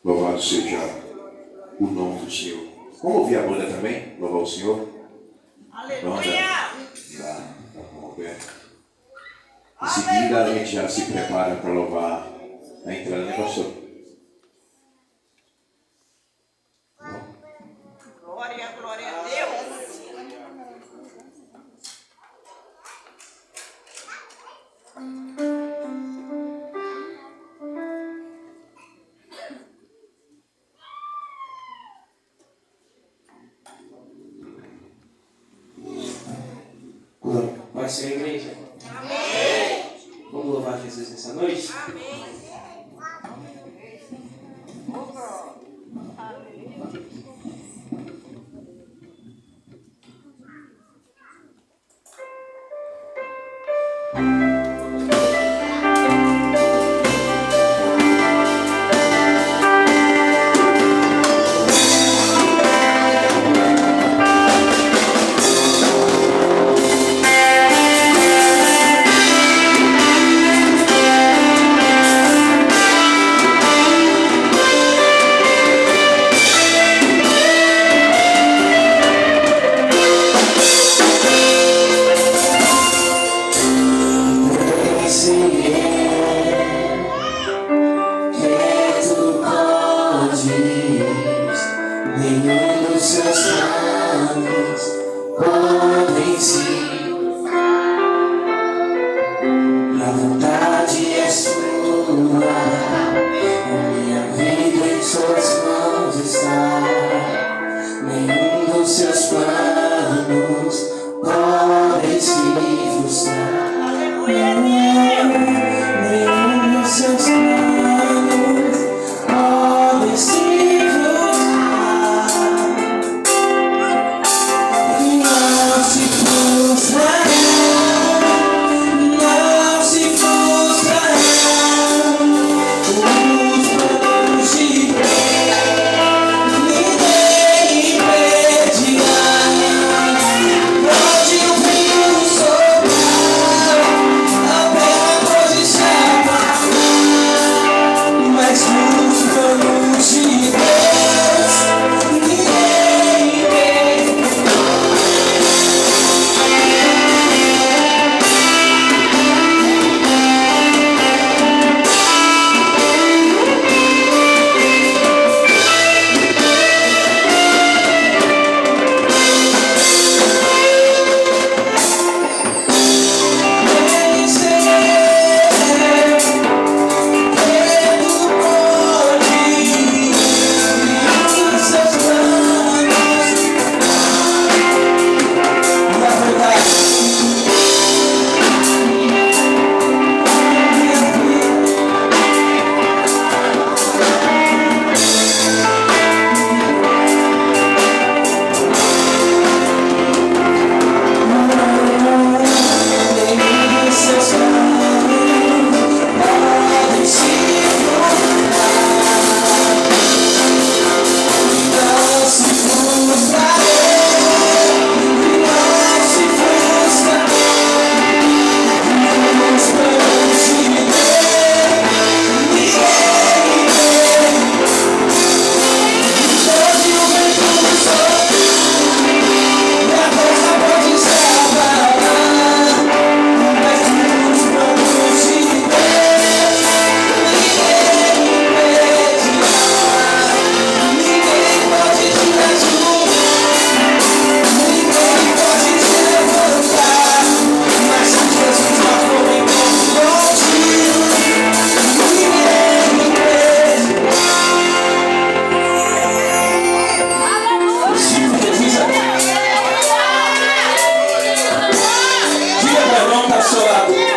Louvado seja o nome do Senhor. Vamos ouvir a banda também? Louvar o Senhor? Aleluia! Vamos ver. Em seguida a gente já se prepara para louvar a entrada, né, pastor? Glória, glória a Deus. Pode ser a igreja. Amém. Vamos louvar Jesus nessa noite? Amém.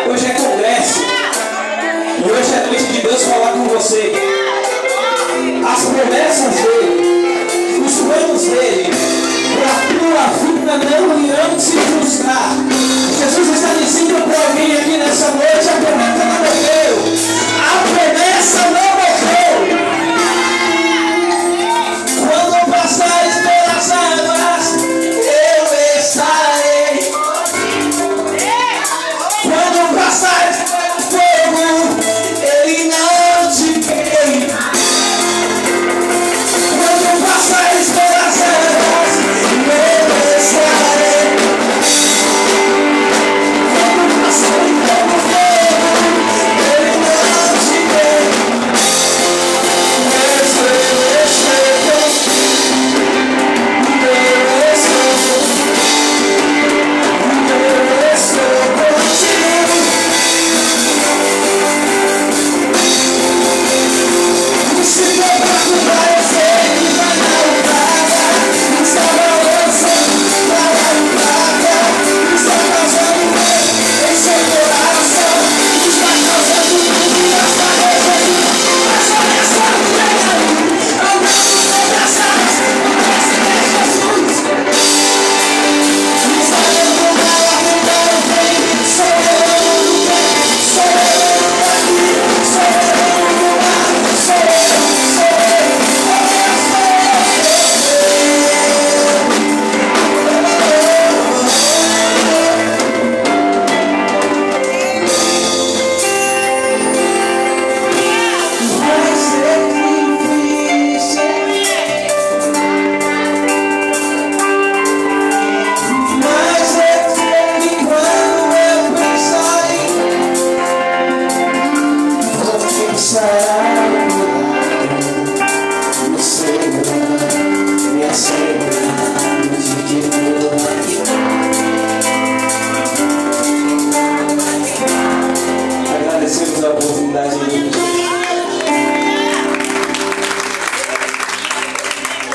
Hoje é Congresso. E hoje é noite de Deus falar com você. As promessas dele, os planos dele, para a tua vida não irão se frustrar. Jesus está dizendo para alguém aqui nessa noite: a promessa não é dele.